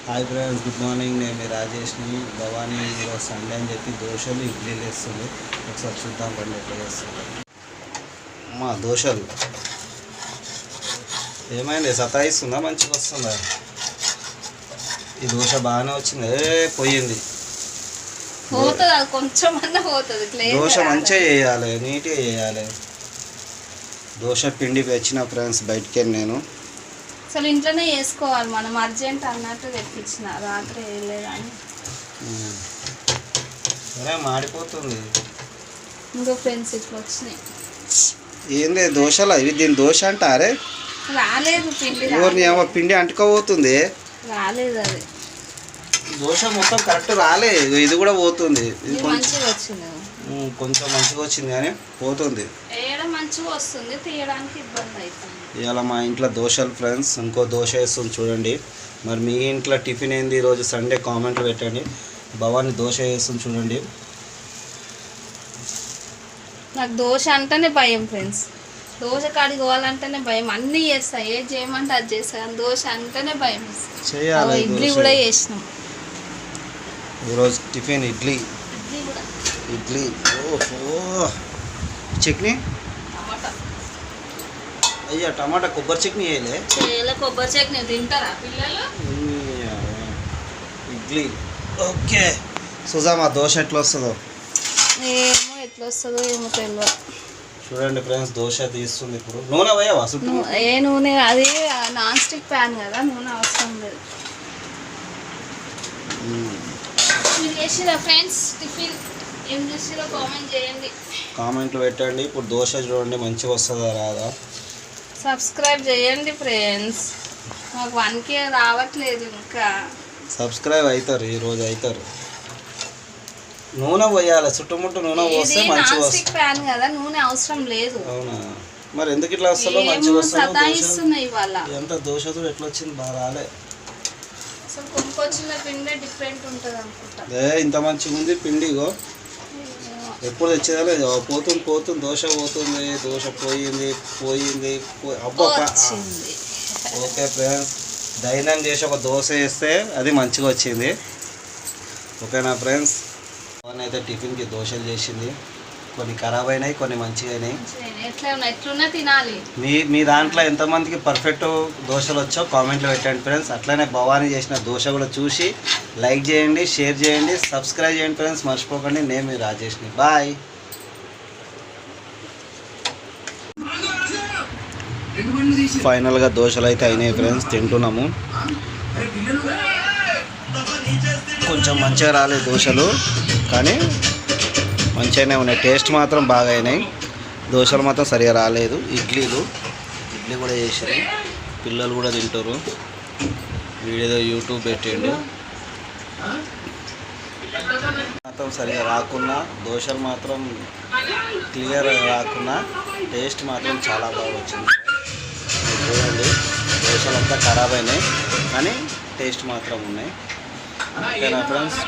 Hi friends, good morning. నేను మీ రాజేష్ని. భవానీ ఈరోజు Sunday అని చెప్పి దోశలు ఇడ్లీలు వేస్తుంది. ఒకసారి చూద్దాం పండి ఎట్లా చేస్తుంది. అమ్మా దోశలు ఏమైంది, సతాయిస్తుందా మంచిగా వస్తుందా? ఈ దోశ బాగానే వచ్చింది. పోయింది దోశ మంచిగా చేయాలి, నీట్గా చేయాలి. దోశ పిండి తెచ్చిన ఫ్రెండ్స్ బయటికి నేను అసలు ఇంట్లోనే వేసుకోవాలి. మనం అర్జెంట్ అన్నట్టు తెప్పించిన రాత్రి వేయలేదని మాడిపోతుంది. ఇంకో ఫ్రెండ్స్ ఇట్లా వచ్చినాయి. ఏంది దోశలా ఇవి? దీని దోశ అంటారే? రాలేదు పిండి, పిండి అంటుకోబోతుంది. రాలేదు అది దోశ మొత్తం కరెక్ట్ రాలేదు. ఇది కూడా పోతుంది. ఇది మంచిగా వచ్చింది, కొంచెం మంచిగా వచ్చింది కానీ పోతుంది. వేయడం మంచిగా వస్తుంది, తీయడానికి ఇబ్బంది అవుతుంది. ఇవాళ మా ఇంట్లో దోశలు ఫ్రెండ్స్. ఇంకో దోశ వేస్తుంది చూడండి. మరి మీ ఇంట్లో టిఫిన్ ఏంది ఈరోజు సండే? కామెంట్లు పెట్టండి. భవాని దోశ వేస్తుంది చూడండి. నాకు దోశ అంటేనే భయం ఫ్రెండ్స్. దోశ కాడికి పోవాలంటేనే భయం. అన్నీ చేస్తా, ఏది చేయమంటే అది చేస్తాను. దోశ అంటేనే భయం చేయాలి. ఇడ్లీ కూడా చేసినాం ఈరోజు టిఫిన్ ఇడ్లీ. ఇడ్లీ ఓహో. చట్నీ అయ్యా, టమాటా కొబ్బరి చట్నీ చేయలే. కొబ్బరి చట్నీ తింటారా పిల్లలు? ఇడ్లీ ఓకే. సుజామా దోశ ఎట్లా వస్తుందో ఏమో, ఎట్లా వస్తుందో ఏమో తెలియదు. చూడండి ఫ్రెండ్స్, దోశ తీస్తుంది. ఇప్పుడు నూనె పోయావా? ఏ నూనె? అది నాన్ స్టిక్ ప్యాన్ కదా, నూనె అవసరం లేదు. మీరు చేసిరా ఫ్రెండ్స్ టిఫిన్? ఏం చేసిరా కామెంట్ చేయండి, కామెంట్లు పెట్టండి. ఇప్పుడు దోశ చూడండి మంచిగా వస్తుందా రాదా? సబ్స్క్రైబ్ చేయండి ఫ్రెండ్స్. మాకు 1K రావట్లేదు ఇంకా. సబ్స్క్రైబ్ అవుతారు, ఈరోజు అవుతారు. నూనె పోయాలి, చుట్టుముట్టు నూనె పోస్తే మంచిగా వస్తుంది. ప్యాన్ కదా, నూనె అవసరం లేదు. అవునా? మరి ఎందుకు ఇట్లా వస్తుందో? మంచిగా వస్తుంది. ఇవాళ ఎంత దోశ చూడు ఎట్లా వచ్చింది, బాగా రాలే. అసలు కొనుక్కొచ్చిన పిండి డిఫరెంట్ ఉంటుంది అనుకుంటా. ఇంత మంచిగా ఉంది పిండి. ఇగో ఎప్పుడు తెచ్చేదాలే పోతుంది పోతుంది దోశ పోతుంది. దోశ పోయింది పోయింది అబ్బా. ఓకే ఫ్రెండ్స్, ధైర్యం చేసి ఒక దోశ వేస్తే అది మంచిగా వచ్చింది. ఓకేనా ఫ్రెండ్స్? అయితే టిఫిన్కి దోశలు చేసింది. కొన్ని ఖరాబ్ అయినాయి, కొన్ని మంచిగా అయినాయి. మీ దాంట్లో ఎంతమందికి పర్ఫెక్ట్ దోశలు వచ్చో కామెంట్లో పెట్టండి ఫ్రెండ్స్. అట్లనే భవానీ చేసిన దోశ కూడా చూసి లైక్ చేయండి, షేర్ చేయండి, సబ్స్క్రైబ్ చేయండి ఫ్రెండ్స్. మర్చిపోకండి. నేను మీ రాజేష్ని. బాయ్. ఫైనల్గా దోశలు అయితే అయినాయి ఫ్రెండ్స్, తింటున్నాము. కొంచెం మంచిగా రాలేదు దోశలు, కానీ మంచిగానే ఉన్నాయి. టేస్ట్ మాత్రం బాగా అయినాయి. దోశలు మాత్రం సరిగా రాలేదు. ఇడ్లీ కూడా చేసారు, పిల్లలు కూడా తింటారు. వీడియో యూట్యూబ్ పెట్టండి. మాత్రం సరిగా రాకున్నా, దోశలు మాత్రం క్లియర్ రాకున్నా టేస్ట్ మాత్రం చాలా బాగా వచ్చింది. చూడండి, దోశలు అంతా ఖరాబ్ అయినాయి కానీ టేస్ట్ మాత్రం ఉన్నాయి. ఓకేనా ఫ్రెండ్స్?